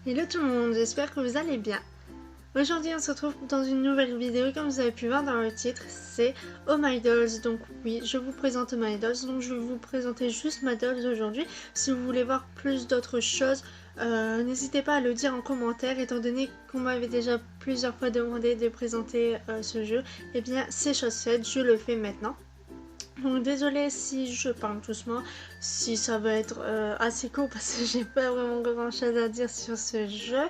Hello tout le monde, j'espère que vous allez bien. Aujourd'hui on se retrouve dans une nouvelle vidéo, comme vous avez pu voir dans le titre, c'est Oh My Dolls. Donc oui, je vous présente Oh My Dolls, donc je vais vous présenter juste ma Dolls aujourd'hui. Si vous voulez voir plus d'autres choses, n'hésitez pas à le dire en commentaire, étant donné qu'on m'avait déjà plusieurs fois demandé de présenter ce jeu. Et bien c'est chose faite, je le fais maintenant. Donc désolée si je parle doucement, si ça va être assez court parce que j'ai pas vraiment grand chose à dire sur ce jeu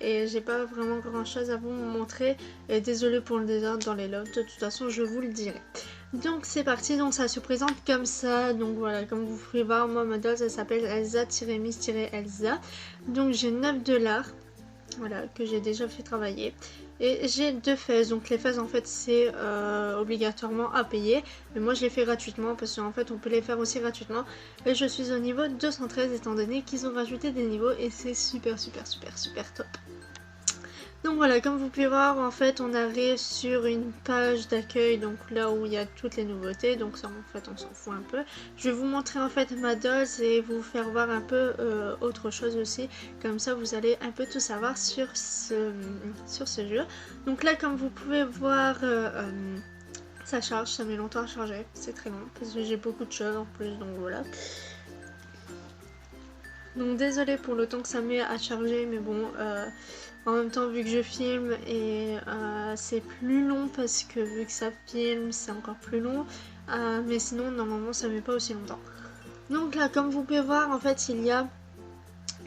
et j'ai pas vraiment grand chose à vous montrer, et désolée pour le désordre dans les logs, de toute façon je vous le dirai. Donc c'est parti, donc ça se présente comme ça, donc voilà, comme vous pouvez voir, moi ma dose elle s'appelle Elsa-Miss-Elsa, donc j'ai 9 $, voilà, que j'ai déjà fait travailler. Et j'ai 2 phases, donc les phases en fait c'est obligatoirement à payer, mais moi je les fais gratuitement parce qu'en fait on peut les faire aussi gratuitement. Et je suis au niveau 213 étant donné qu'ils ont rajouté des niveaux et c'est super top. Donc voilà, comme vous pouvez voir, en fait on arrive sur une page d'accueil, donc là où il y a toutes les nouveautés, donc ça en fait on s'en fout un peu. Je vais vous montrer en fait ma dose et vous faire voir un peu autre chose aussi, comme ça vous allez un peu tout savoir sur ce jeu. Donc là comme vous pouvez voir, ça charge, ça met longtemps à charger, c'est très long parce que j'ai beaucoup de choses en plus, donc voilà. Donc désolé pour le temps que ça met à charger, mais bon, en même temps vu que je filme et c'est plus long parce que vu que ça filme c'est encore plus long, mais sinon normalement ça met pas aussi longtemps. Donc là comme vous pouvez voir en fait il y a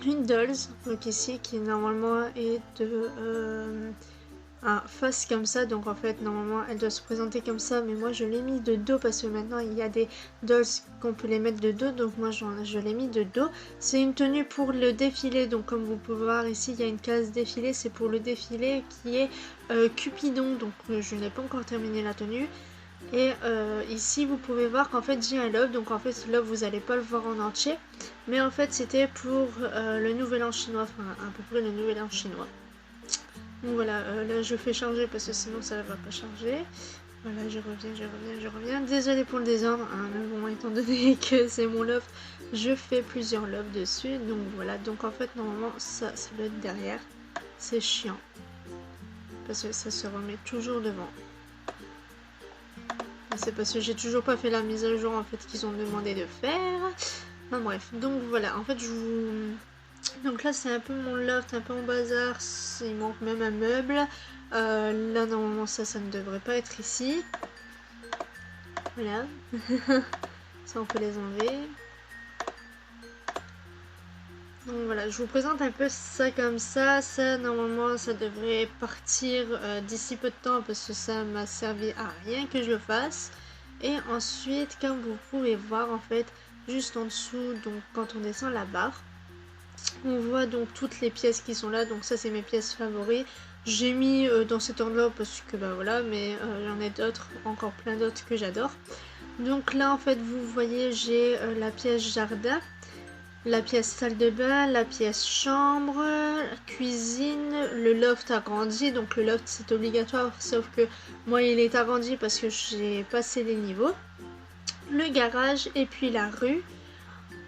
une dolls, donc ici qui normalement est de face comme ça, donc en fait normalement elle doit se présenter comme ça, mais moi je l'ai mis de dos parce que maintenant il y a des dolls qu'on peut les mettre de dos, donc moi je l'ai mis de dos. C'est une tenue pour le défilé, donc comme vous pouvez voir ici il y a une case défilé, c'est pour le défilé qui est Cupidon, donc je n'ai pas encore terminé la tenue. Et ici vous pouvez voir qu'en fait j'ai un love, donc en fait là vous allez pas le voir en entier, mais en fait c'était pour le nouvel an chinois, enfin à peu près le nouvel an chinois. Donc voilà, là je fais charger parce que sinon ça ne va pas charger. Voilà, je reviens. Désolée pour le désordre, hein, mais bon, étant donné que c'est mon loft, je fais plusieurs lofts dessus. Donc voilà, donc en fait normalement ça doit être derrière. C'est chiant. Parce que ça se remet toujours devant. C'est parce que j'ai toujours pas fait la mise à jour en fait qu'ils ont demandé de faire. Enfin bref, donc voilà, en fait je vous... Donc là c'est un peu mon loft, un peu en bazar, il manque même un meuble. Là normalement ça ne devrait pas être ici. Voilà. Ça on peut les enlever. Donc voilà, je vous présente un peu ça comme ça. Ça normalement ça devrait partir d'ici peu de temps parce que ça m'a servi à rien que je le fasse. Et ensuite comme vous pouvez voir en fait juste en dessous, donc quand on descend la barre, on voit donc toutes les pièces qui sont là, donc ça c'est mes pièces favoris. J'ai mis dans cet ordre là parce que bah voilà, mais j'en ai d'autres, encore plein d'autres que j'adore. Donc là en fait vous voyez j'ai la pièce jardin, la pièce salle de bain, la pièce chambre, cuisine, le loft agrandi, donc le loft c'est obligatoire sauf que moi il est agrandi parce que j'ai passé les niveaux, le garage et puis la rue.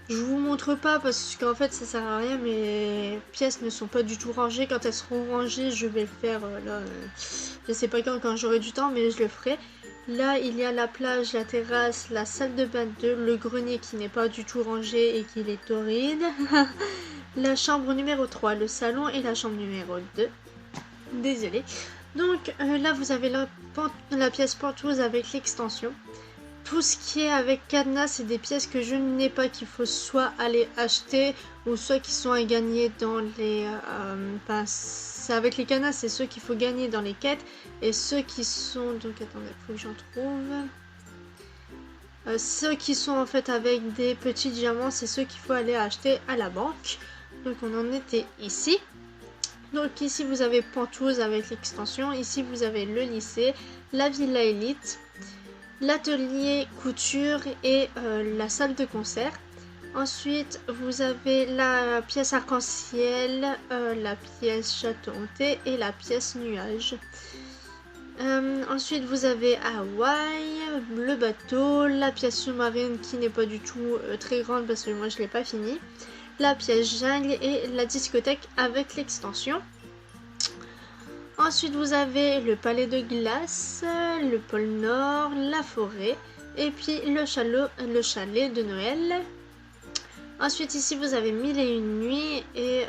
Je vous montre pas parce qu'en fait ça sert à rien, mes pièces ne sont pas du tout rangées. Quand elles seront rangées je vais le faire là, je sais pas quand j'aurai du temps, mais je le ferai. Là il y a la plage, la terrasse, la salle de bain 2, le grenier qui n'est pas du tout rangé et qui est torride, la chambre numéro 3, le salon et la chambre numéro 2. Désolée. Donc là vous avez la pièce pentouse avec l'extension. Tout ce qui est avec cadenas, c'est des pièces que je n'ai pas, qu'il faut soit aller acheter ou soit qui sont à gagner dans les... c'est avec les cadenas, c'est ceux qu'il faut gagner dans les quêtes. Et ceux qui sont... Donc attendez, il faut que j'en trouve. Ceux qui sont en fait avec des petits diamants, c'est ceux qu'il faut aller acheter à la banque. Donc on en était ici. Donc ici vous avez Penthouse avec l'extension. Ici vous avez le lycée, la villa élite, l'atelier couture et la salle de concert. Ensuite vous avez la pièce arc-en-ciel, la pièce château hanté et la pièce nuage. Ensuite vous avez Hawaï, le bateau, la pièce sous-marine qui n'est pas du tout très grande parce que moi je l'ai pas fini, la pièce jungle et la discothèque avec l'extension. Ensuite vous avez le palais de glace, le pôle Nord, la forêt et puis le chalet de Noël. Ensuite ici vous avez 1001 nuits et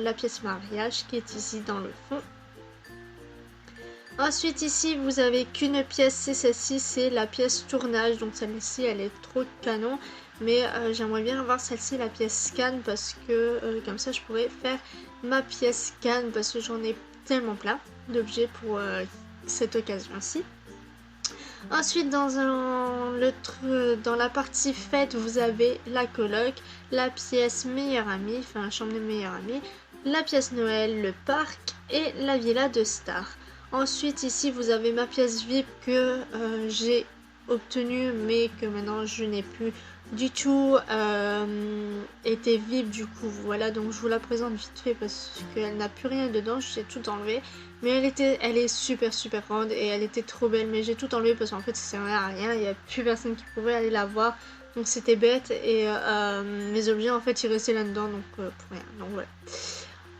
la pièce mariage qui est ici dans le fond. Ensuite ici vous avez qu'une pièce, c'est celle-ci, c'est la pièce tournage, donc celle-ci elle est trop canon, mais j'aimerais bien avoir celle-ci, la pièce scan, parce que comme ça je pourrais faire ma pièce scan, parce que j'en ai tellement plein d'objets pour cette occasion-ci. Ensuite dans la partie fête vous avez la coloc, la pièce meilleur ami, enfin chambre de meilleur ami, la pièce Noël, le parc et la villa de Star. Ensuite ici vous avez ma pièce VIP que j'ai obtenue mais que maintenant je n'ai plus du tout été VIP, du coup voilà, donc je vous la présente vite fait parce qu'elle n'a plus rien dedans, j'ai tout enlevé, mais elle est super grande et elle était trop belle, mais j'ai tout enlevé parce qu'en fait ça servait à rien, il n'y a plus personne qui pouvait aller la voir, donc c'était bête et mes objets en fait ils restaient là dedans, donc pour rien, donc voilà.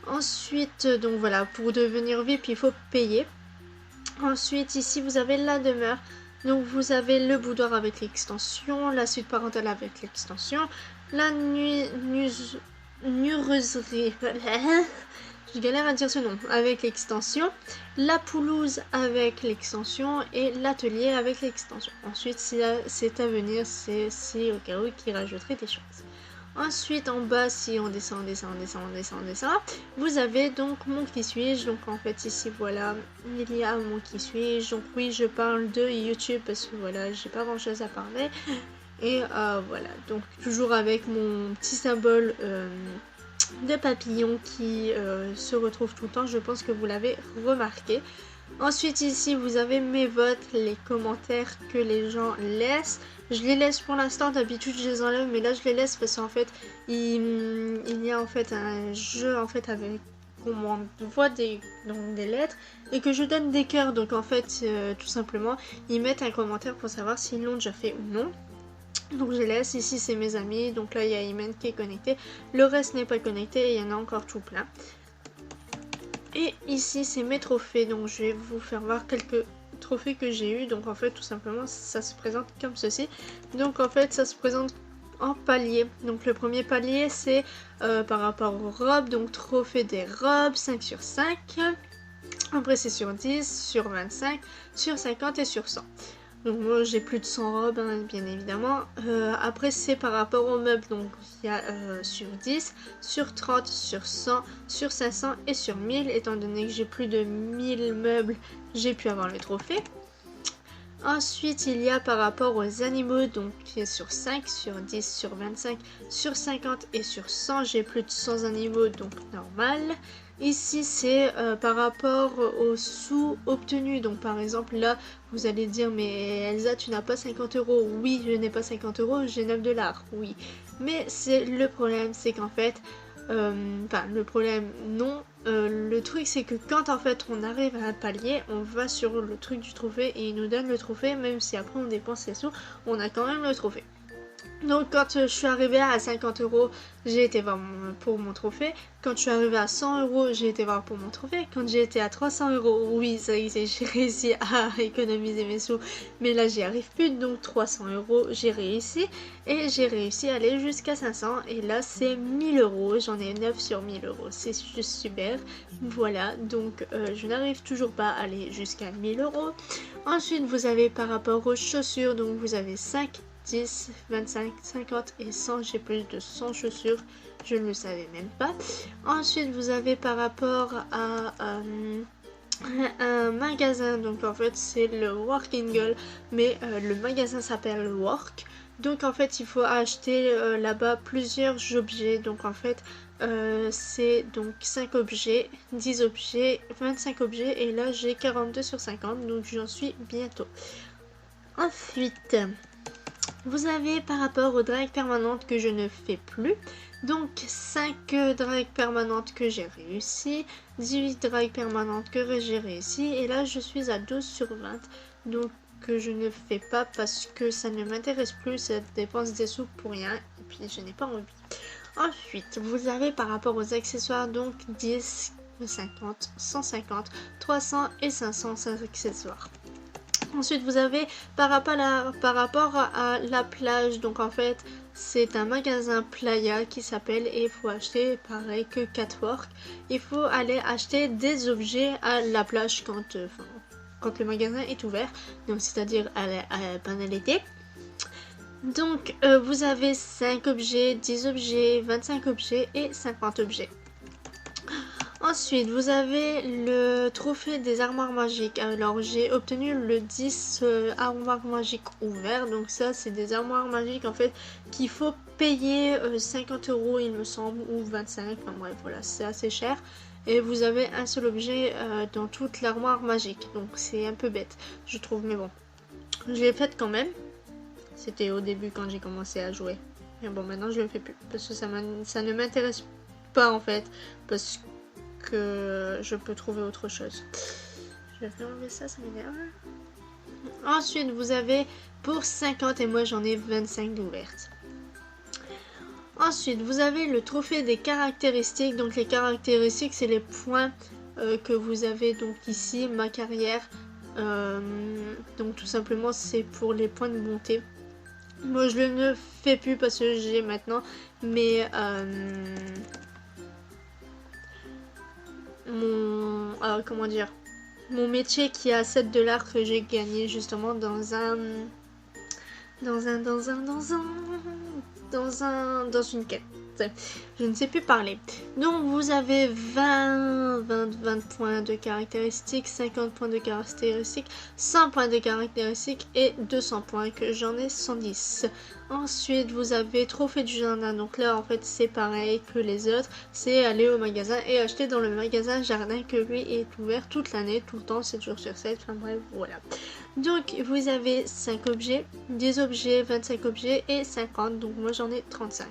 Ensuite donc voilà, pour devenir VIP il faut payer. Ensuite ici vous avez la demeure, donc vous avez le boudoir avec l'extension, la suite parentale avec l'extension, la nuiserie, je galère à dire ce nom, avec l'extension, la pelouse avec l'extension et l'atelier avec l'extension. Ensuite si c'est à venir, c'est au cas où qui rajouterait des choses. Ensuite en bas, si on descend, vous avez donc mon qui suis-je. Donc en fait ici voilà, il y a mon qui suis-je. Donc oui, je parle de YouTube parce que voilà, j'ai pas grand chose à parler. Et voilà, donc toujours avec mon petit symbole de papillon qui se retrouve tout le temps, je pense que vous l'avez remarqué. Ensuite ici vous avez mes votes, les commentaires que les gens laissent. Je les laisse pour l'instant, d'habitude je les enlève, mais là je les laisse parce qu'en fait il y a en fait un jeu en fait avec on m'envoie des lettres et que je donne des cœurs, donc en fait tout simplement ils mettent un commentaire pour savoir s'ils l'ont déjà fait ou non. Donc je les laisse, ici c'est mes amis, donc là il y a Imen qui est connecté, le reste n'est pas connecté et il y en a encore tout plein. Et ici c'est mes trophées, donc je vais vous faire voir quelques trophées que j'ai eu. Donc en fait tout simplement ça se présente comme ceci. Donc en fait ça se présente en palier. Donc le premier palier c'est par rapport aux robes, donc trophée des robes 5 sur 5. Après c'est sur 10, sur 25, sur 50 et sur 100. Donc moi j'ai plus de 100 robes hein, bien évidemment. Après c'est par rapport aux meubles, donc il y a sur 10, sur 30, sur 100, sur 500 et sur 1000. Étant donné que j'ai plus de 1000 meubles, j'ai pu avoir le trophée. Ensuite il y a par rapport aux animaux, donc qui est sur 5, sur 10, sur 25, sur 50 et sur 100. J'ai plus de 100 animaux, donc normal. Ici c'est par rapport aux sous obtenus, donc par exemple là vous allez dire mais Elsa tu n'as pas 50 €, oui je n'ai pas 50 €, j'ai 9 $, oui, mais c'est le problème c'est qu'en fait, enfin le problème non, le truc c'est que quand en fait on arrive à un palier, on va sur le truc du trophée et il nous donne le trophée, même si après on dépense les sous, on a quand même le trophée. Donc quand je suis arrivée à 50 €, j'ai été voir pour mon trophée. Quand je suis arrivée à 100 €, j'ai été voir pour mon trophée. Quand j'ai été à 300 €, oui ça y est, j'ai réussi à économiser mes sous. Mais là j'y arrive plus, donc 300 € j'ai réussi. Et j'ai réussi à aller jusqu'à 500. Et là c'est 1000 €, j'en ai 9 sur 1000 €. C'est juste super. Voilà, donc je n'arrive toujours pas à aller jusqu'à 1000 €. Ensuite vous avez par rapport aux chaussures, donc vous avez 5, 10, 25, 50 et 100, j'ai plus de 100 chaussures, je ne le savais même pas. Ensuite vous avez par rapport à un magasin, donc en fait c'est le Working Girl, mais le magasin s'appelle Work, donc en fait il faut acheter là-bas plusieurs objets, donc en fait c'est donc 5 objets, 10 objets, 25 objets, et là j'ai 42 sur 50, donc j'en suis bientôt. Ensuite vous avez par rapport aux dragues permanentes que je ne fais plus, donc 5 dragues permanentes que j'ai réussi, 18 dragues permanentes que j'ai réussi, et là je suis à 12 sur 20, donc que je ne fais pas parce que ça ne m'intéresse plus, ça dépense des sous pour rien, et puis je n'ai pas envie. Ensuite, vous avez par rapport aux accessoires donc 10, 50, 150, 300 et 500 accessoires. Ensuite, vous avez par rapport à la plage, donc en fait, c'est un magasin Playa qui s'appelle et il faut acheter, pareil que Catwalk, il faut aller acheter des objets à la plage quand le magasin est ouvert, donc c'est-à-dire pendant l'été. Donc, vous avez 5 objets, 10 objets, 25 objets et 50 objets. Ensuite, vous avez le trophée des armoires magiques. Alors, j'ai obtenu le 10 armoires magiques ouverts. Donc ça, c'est des armoires magiques en fait qu'il faut payer 50 € il me semble, ou 25. Enfin bref, voilà, c'est assez cher. Et vous avez un seul objet dans toute l'armoire magique. Donc c'est un peu bête, je trouve. Mais bon, je l'ai faite quand même. C'était au début quand j'ai commencé à jouer. Mais bon, maintenant je le fais plus. Parce que ça ne m'intéresse pas en fait. Parce que je peux trouver autre chose. Je vais enlever ça, ça m'énerve. Ensuite, vous avez pour 50 et moi j'en ai 25 d'ouvertes. Ensuite, vous avez le trophée des caractéristiques. Donc les caractéristiques, c'est les points que vous avez donc ici, ma carrière. Donc tout simplement, c'est pour les points de bonté. Moi, je ne le fais plus parce que j'ai maintenant mes... comment dire, mon métier qui est à 7 $ que j'ai gagné justement dans une quête. Je ne sais plus parler. Donc vous avez 20 points de caractéristiques, 50 points de caractéristiques, 100 points de caractéristiques et 200 points que j'en ai 110. Ensuite vous avez trophée du jardin. Donc là en fait c'est pareil que les autres. C'est aller au magasin et acheter dans le magasin jardin que lui est ouvert toute l'année, tout le temps, 7 jours sur 7. Enfin bref, voilà. Donc vous avez 5 objets, 10 objets, 25 objets et 50. Donc moi j'en ai 35.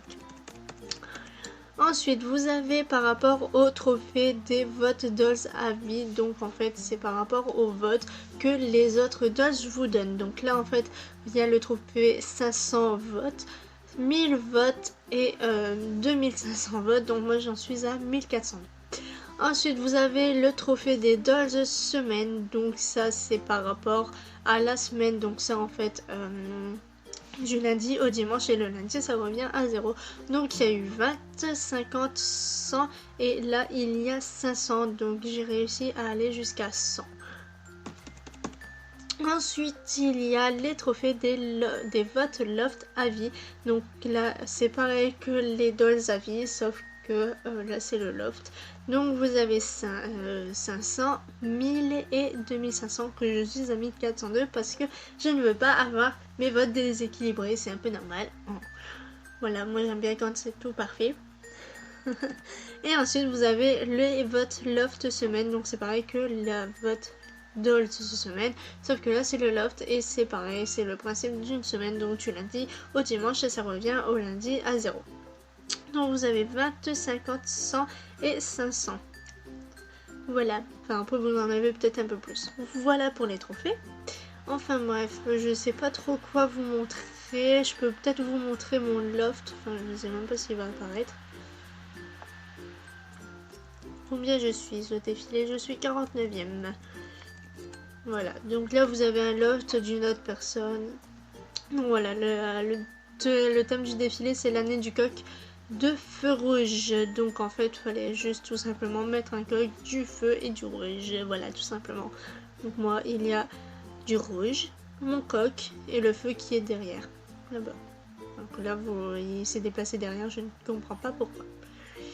Ensuite, vous avez par rapport au trophée des votes dolls à vie. Donc en fait, c'est par rapport au vote que les autres dolls vous donnent. Donc là, en fait, il y a le trophée 500 votes, 1000 votes et 2500 votes. Donc moi, j'en suis à 1400. Ensuite, vous avez le trophée des dolls semaine. Donc ça, c'est par rapport à la semaine. Donc ça, en fait... du lundi au dimanche et le lundi ça revient à 0. Donc il y a eu 20, 50, 100 et là il y a 500. Donc j'ai réussi à aller jusqu'à 100. Ensuite il y a les trophées des votes loft à vie. Donc là c'est pareil que les dolls à vie sauf que là c'est le loft. Donc vous avez 500, 1000 et 2500 que je suis à 1402 parce que je ne veux pas avoir mes votes déséquilibrés, c'est un peu normal. Voilà, moi j'aime bien quand c'est tout parfait. Et ensuite vous avez les votes loft semaine, donc c'est pareil que la vote dolls semaine, sauf que là c'est le loft et c'est pareil, c'est le principe d'une semaine, donc du lundi au dimanche et ça revient au lundi à 0. Donc vous avez 20, 50, 100 et 500. Voilà, enfin après vous en avez peut-être un peu plus. Voilà pour les trophées. Enfin bref, je sais pas trop quoi vous montrer. Je peux peut-être vous montrer mon loft. Enfin je ne sais même pas s'il va apparaître. Combien je suis au défilé? Je suis 49e. Voilà, donc là vous avez un loft d'une autre personne. Donc voilà, le thème du défilé c'est l'année du coq de feu rouge. Donc en fait il fallait juste tout simplement mettre un coq, du feu et du rouge. Voilà, tout simplement. Donc moi il y a du rouge, mon coq et le feu qui est derrière là-bas. Donc là il s'est déplacé derrière, je ne comprends pas pourquoi.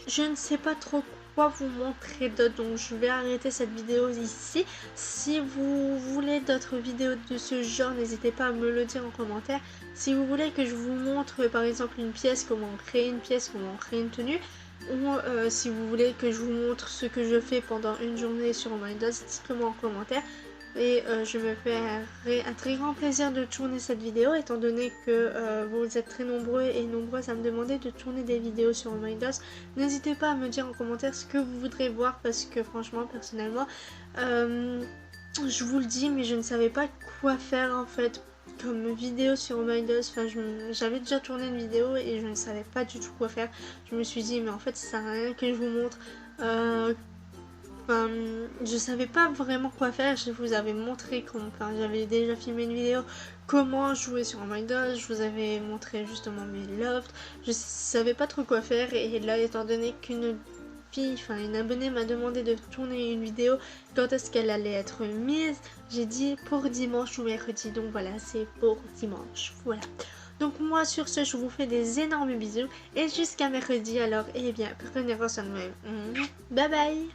Je ne sais pas trop quoi vous montrer d'autre, donc je vais arrêter cette vidéo ici. Si vous voulez d'autres vidéos de ce genre, n'hésitez pas à me le dire en commentaire. Si vous voulez que je vous montre par exemple une pièce, comment créer une pièce, comment créer une tenue, ou si vous voulez que je vous montre ce que je fais pendant une journée sur Windows, dites-le moi en commentaire. Et je me ferai un très grand plaisir de tourner cette vidéo étant donné que vous êtes très nombreux et nombreuses à me demander de tourner des vidéos sur Windows. N'hésitez pas à me dire en commentaire ce que vous voudrez voir parce que franchement personnellement je vous le dis mais je ne savais pas quoi faire en fait comme vidéo sur Oh My Dolls. Enfin, j'avais déjà tourné une vidéo et je ne savais pas du tout quoi faire. Je me suis dit mais en fait ça sert à rien que je vous montre. Enfin, je savais pas vraiment quoi faire. Je vous avais montré comment, enfin, j'avais déjà filmé une vidéo comment jouer sur Oh My Dolls. Je vous avais montré justement mes lofts. Je savais pas trop quoi faire et là, étant donné qu'une fille, enfin une abonnée m'a demandé de tourner une vidéo, quand est-ce qu'elle allait être mise, j'ai dit pour dimanche ou mercredi. Donc voilà, c'est pour dimanche. Voilà. Donc moi sur ce, je vous fais des énormes bisous et jusqu'à mercredi alors, eh bien, prenez soin de vous. Bye bye.